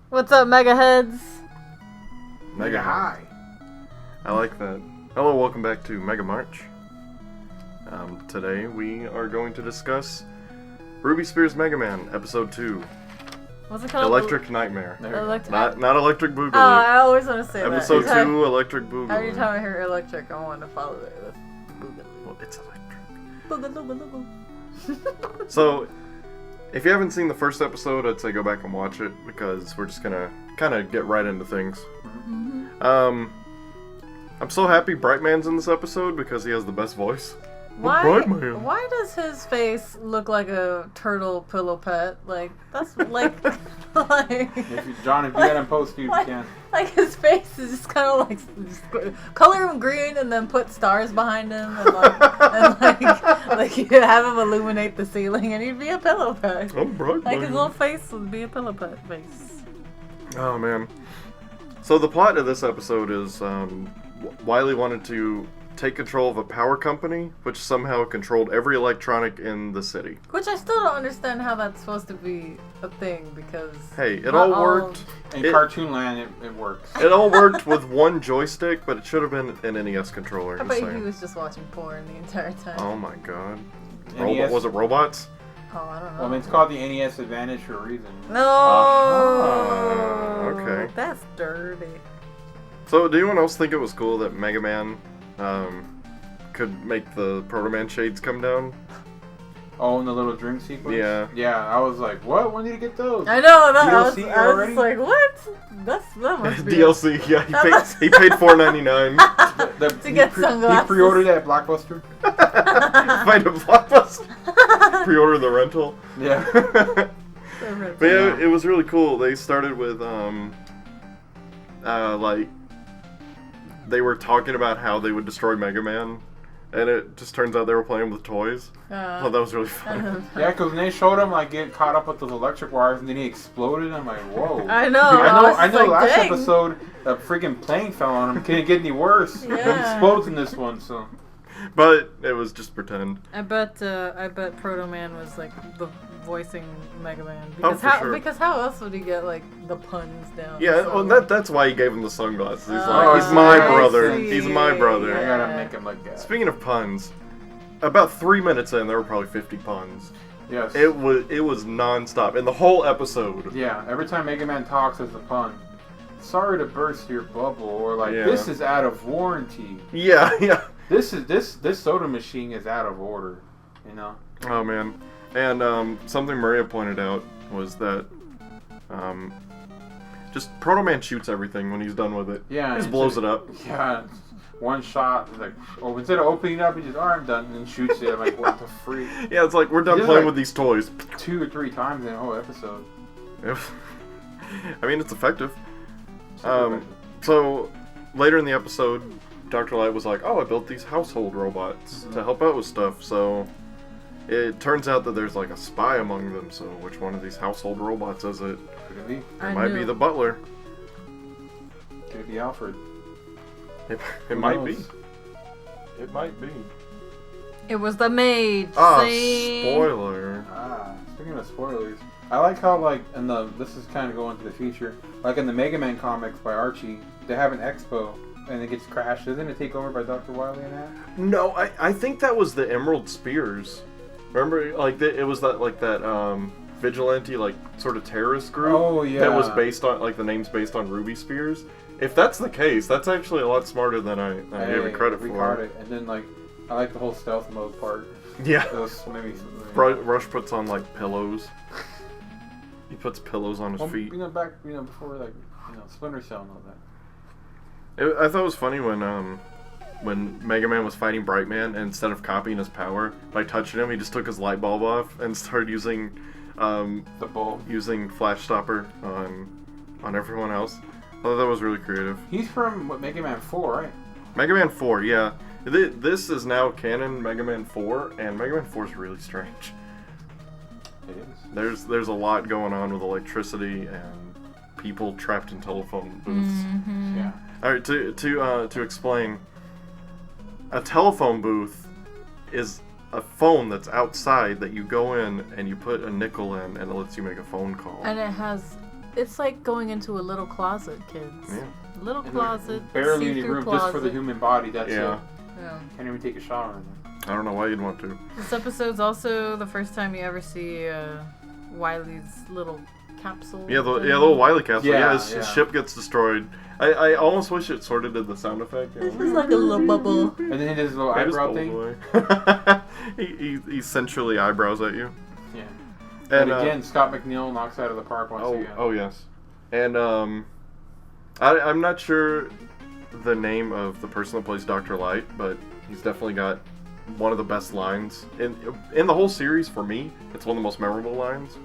What's up, Mega Heads? Mega High. I like that. Hello, welcome back to Mega March. Today we are going to discuss Ruby Spears Mega Man, Episode 2. What's it called? Electric Nightmare. Not Electric Boogaloo. Oh, I always want to say Episode that. 2, Electric Boogaloo. Every time I hear electric, I want to follow it with Boogaloo. Well, it's electric. Boogaloo. So, if you haven't seen the first episode, I'd say go back and watch it, because we're just gonna kind of get right into things. Mm-hmm. I'm so happy Brightman's in this episode, because he has the best voice. Why does his face look like a turtle pillow pet? Like, that's like John, if you get him post, you can. Like, his face is just kind of like, just color him green and then put stars behind him and like you have him illuminate the ceiling and he'd be a pillow pet. I'm Brightman. Like, his little face would be a pillow pet face. Oh, man. So the plot of this episode is Wily wanted to take control of a power company, which somehow controlled every electronic in the city. Which I still don't understand how that's supposed to be a thing, because... Hey, it all worked. In Cartoon Land, it works. It all worked with one joystick, but it should have been an NES controller. I bet he was just watching porn the entire time. Oh my god. NES? Was it robots? Oh, I don't know. Well, I mean, it's called the NES Advantage for a reason. No! Okay. That's dirty. So, do anyone else think it was cool that Mega Man could make the Proto Man shades come down? Oh, in the little drink sequence? Yeah. Yeah, I was like, what? When did you get those? I know, that I was already? just like, what? That must be DLC, yeah, he paid $4.99. To get sunglasses. He pre-ordered at Blockbuster? Find a Blockbuster. Pre-order the rental. Yeah. But yeah, it was really cool. They started with, they were talking about how they would destroy Mega Man, and it just turns out they were playing with toys. I thought that was really funny. Yeah, because when they showed him like getting caught up with those electric wires, and then he exploded, I'm like, whoa. I know. I know. Like, last dang. episode, a freaking plane fell on him. Can't get any worse. He explodes in this one, so. But it was just pretend. I bet Proto Man was like the voicing Mega Man, Oh, for sure. because how else would he get like the puns down? Yeah, so, well, that's why he gave him the sunglasses. He's Oh, he's my I brother. see. He's my brother. I gotta make him like that. Speaking of puns, about 3 minutes in, there were probably 50 puns. Yes. It was non-stop. In the whole episode. Yeah, every time Mega Man talks, there's a pun. Sorry to burst your bubble, or like, Yeah. this is out of warranty. Yeah. This soda machine is out of order, you know? Oh, man. And something Maria pointed out was that just Proto Man shoots everything when he's done with it. Yeah. He just blows it up. Yeah, one shot, like, instead of opening it up, he just, I'm done, and then shoots it. I'm like, what the freak? Yeah, it's like, we're done He did playing like with these toys. 2 or 3 times in a whole episode. I mean, it's effective. So, later in the episode, Dr. Light was like, oh, I built these household robots to help out with stuff, so it turns out that there's like a spy among them, so which one of these household robots is it? Could it be? It might be the butler. Could it be Alfred? It Who might knows? be. It might be. It was the maid. Ah, See? spoiler. Speaking of spoilers, I like how, like, this is kind of going to the future, like in the Mega Man comics by Archie, they have an expo, and it gets crashed. Doesn't it take over by Dr. Wily and that? No, I think that was the Emerald Spears. Remember, like, it was that vigilante, like, sort of terrorist group? Oh, yeah. That was based on, like, the name's based on Ruby Spears. If that's the case, that's actually a lot smarter than I gave it credit for. It. And then, like, I like the whole stealth mode part. Yeah. Maybe Rush puts on, like, pillows. He puts pillows on his feet. Before, like, Splinter Cell and all that. I thought it was funny when Mega Man was fighting Brightman, and instead of copying his power by touching him, he just took his light bulb off and started using the bulb, using Flash Stopper on everyone else. I thought that was really creative. He's from Mega Man 4, right? Mega Man 4, yeah. This is now canon Mega Man 4, and Mega Man 4 is really strange. It is. There's a lot going on with electricity and people trapped in telephone booths. Mm-hmm. Yeah. All right, to explain, a telephone booth is a phone that's outside that you go in and you put a nickel in and it lets you make a phone call. And it has it's like going into a little closet, kids. Yeah. Little closet, barely any see-through room closet. just for the human body. That's Yeah. it. Yeah. Can't even take a shot on it. I don't know why you'd want to. This episode's also the first time you ever see Wiley's little capsule. Yeah, the thing. little Wily castle. Yeah, His yeah. ship gets destroyed. I almost wish it sort of did the sound effect. You know? It's like a little bubble. And then his little It just eyebrow goes thing. away. he sensually eyebrows at you. Yeah. And And again, Scott McNeil knocks out of the park once again. oh yes. And I'm not sure the name of the person that plays Dr. Light, but he's definitely got one of the best lines in the whole series. For me, it's one of the most memorable lines.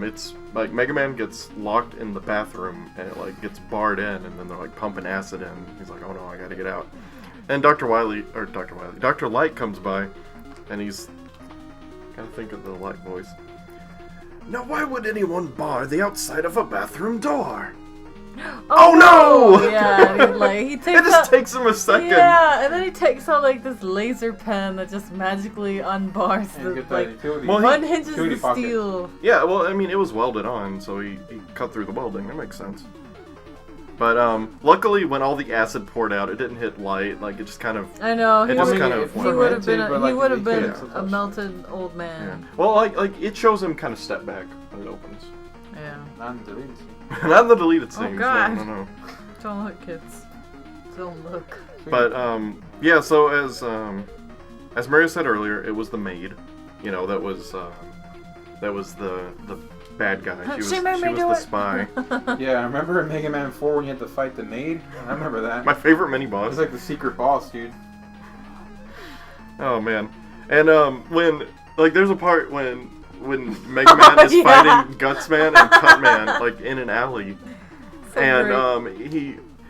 It's like Mega Man gets locked in the bathroom and it like gets barred in, and then they're like pumping acid in. He's like, "Oh no, I gotta get out." And Dr. Light comes by, and he's gotta think of the Light voice. Now, why would anyone bar the outside of a bathroom door? Oh no! Yeah, he takes It just takes him a second. Yeah, and then he takes out like this laser pen that just magically unbars And the get that like utility. Well, unhinges utility the pocket. steel. Yeah, well, I mean, it was welded on, so he cut through the welding. That makes sense. But luckily, when all the acid poured out, it didn't hit Light. Like it just kind of. I know It he just would kind have of fermented, but, like, he would have it been couldn't a melted old Yeah. man. Well, like it shows him kind of step back when it opens. Yeah. Not in the deleted scene. Not in the deleted scenes. God. No. Don't look, kids. Don't look. But yeah. So as Mario said earlier, it was the maid. You know, that was the bad guy. She She made was me do the it. spy. Yeah, I remember in Mega Man 4 when you had to fight the maid. I remember that. My favorite mini It boss. was like the secret boss, dude. Oh man. And when like there's a part when Mega Man is Yeah. fighting Gutsman and Cutman like in an alley, So and great.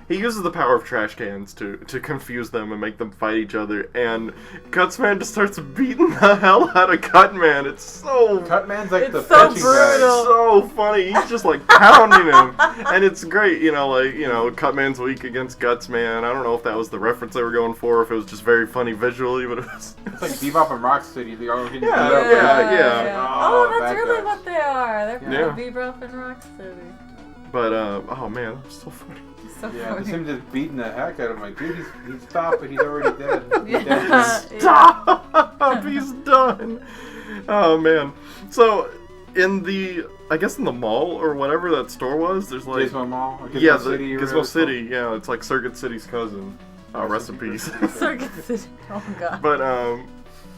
he uses the power of trash cans to confuse them and make them fight each other, and Gutsman just starts beating the hell out of Cutman. It's so Cutman's like It's the so punching brutal. bag. so funny. He's just like pounding him, and it's great. You know, like Cutman's weak against Gutsman. I don't know if that was the reference they were going for, or if it was just very funny visually, but it was. It's like Bebop and Rocksteady. They all getting Yeah, beat up. yeah. Oh, that's bad really guys. what they are. They're Yeah. Bebop and Rocksteady. But oh man, that was so funny. So Yeah, just funny. him just beating the heck out of him. Like, dude, he's stopped, but he's already dead. He's Yeah. dead. Stop! He's done. Oh man. So in the mall or whatever that store was, there's like Gizmo Mall. Or Gizmo yeah, City. or Gizmo whatever City. Yeah, it's like Circuit City's cousin. Rest in peace. Circuit City. Oh god. But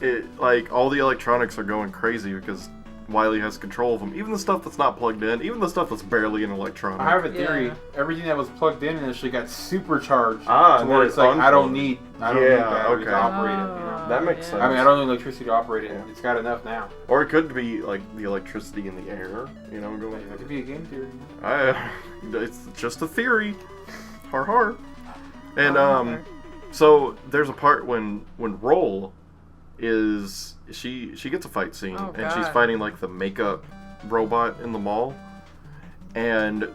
it like all the electronics are going crazy because Wily has control of them. Even the stuff that's not plugged in, even the stuff that's barely an electronic. I have a theory. Yeah. Everything that was plugged in initially got supercharged. Ah, to and where then it's it like I don't unplugged. need Yeah, batteries okay. to operate it. You know? That makes yeah. sense. I mean, I don't need electricity to operate it. Yeah. It's got enough now. Or it could be like the electricity in the air, going. That could be a game theory. It's just a theory. Har har. And Har. so there's a part when Roll is she gets a fight scene Oh, and she's God. fighting like the makeup robot in the mall, and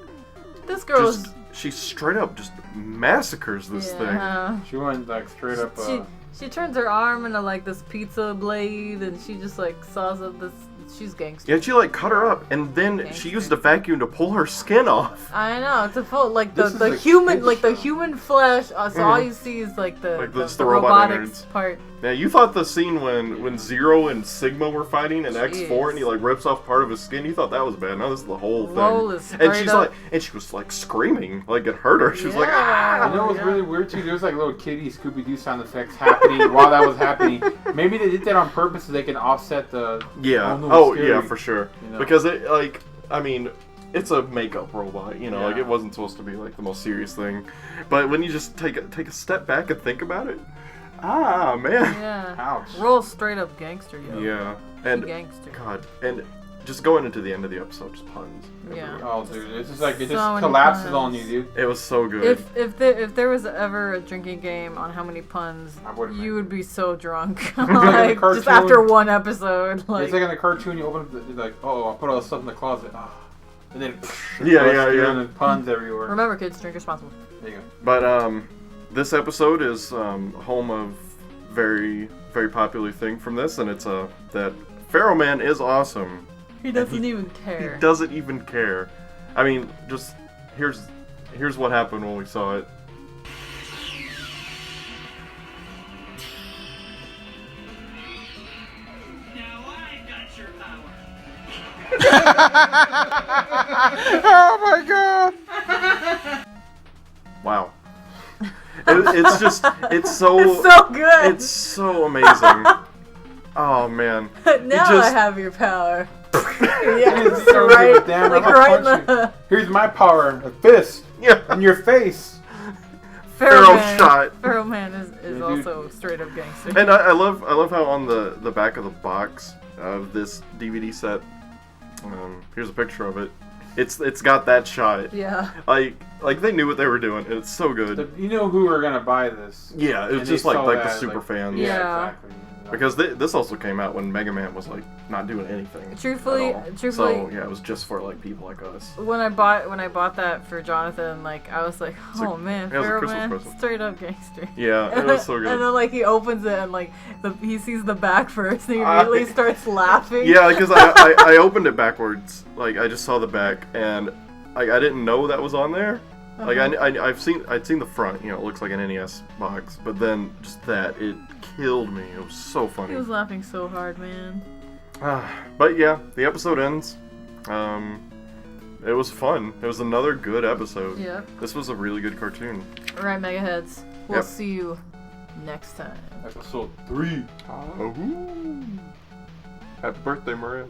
This girl's. she straight up just massacres this thing. Yeah. She went like straight up. She turns her arm into like this pizza blade, and she just like saws up this. She's gangster. Yeah, she like cut her up, and then she used a vacuum to pull her skin off. I know, it's a full like This is the a human kid's like the show. human flesh. So all you see is like the Like, the, just the the robot robotics innards. part. Now you thought the scene when Zero and Sigma were fighting in X4 Jeez. and he like rips off part of his skin, you thought that was bad. No, this is the whole thing. Roll is and straight she's up. she was like screaming, like it hurt her. She was like, Yeah. ah! You know what was yeah. really weird too? There was like little kitty Scooby-Doo sound effects happening while that was happening. Maybe they did that on purpose so they can offset the. Yeah. Oh, no, Oh scary. yeah, for sure. You know? Because it it's a makeup robot. Like Yeah. it wasn't supposed to be like the most serious thing. But when you just take a step back and think about it, man. Yeah. Ouch. Roll straight up gangster, yo. Yeah. She And gangster. God, and just going into the end of the episode, just puns. Yeah. everywhere. Oh, dude, it's just like it So just many collapses puns. on you, dude. It was so good. If there was ever a drinking game on how many puns, I wouldn't you would be so drunk. like a like just cartoon. after one episode. Like It's like in the cartoon, you open up, you're like, oh, I'll put all this stuff in the closet. Ah. And then, Yeah. And puns everywhere. remember, kids, drink responsibly. There you go. But this episode is home of very very popular thing from this, and it's that Pharaoh Man is awesome. He doesn't even care. He doesn't even care. I mean, just here's what happened when we saw it. Now I got your power. Oh my god! Wow. It's just, it's so good. It's so amazing. Oh man. Now I have your power. Yes, You don't give a damn, like I'll right in punch the Here's my power, a fist Yeah. in your face. Pharaoh Man. shot. Pharaoh Man is Yeah, dude. also straight up gangster. And I love how on the back of the box of this DVD set, here's a picture of it. It's got that shot. Yeah. Like they knew what they were doing, and it's so good. You know who were gonna buy this? Yeah, it was And just they like saw the that, super fans. Yeah. exactly. Because this also came out when Mega Man was like not doing anything. Truthfully, at all. So yeah, it was just for like people like us. when I bought that for Jonathan, like I was like, It's a- oh man, it was a Pharaoh Christmas Man, present. straight up gangster. Yeah, it was so And good. then like he opens it and like he sees the back first, and he immediately starts laughing. Yeah, because I opened it backwards. Like I just saw the back, and I didn't know that was on there. Like I'd seen the front. You know, it looks like an NES box, but then just that, it killed me. It was so funny. He was laughing so hard, man. But yeah, the episode ends. It was fun. It was another good episode. Yeah. This was a really good cartoon. All right, Mega Heads. We'll Yep. see you next time. Episode 3. Happy birthday, Maria.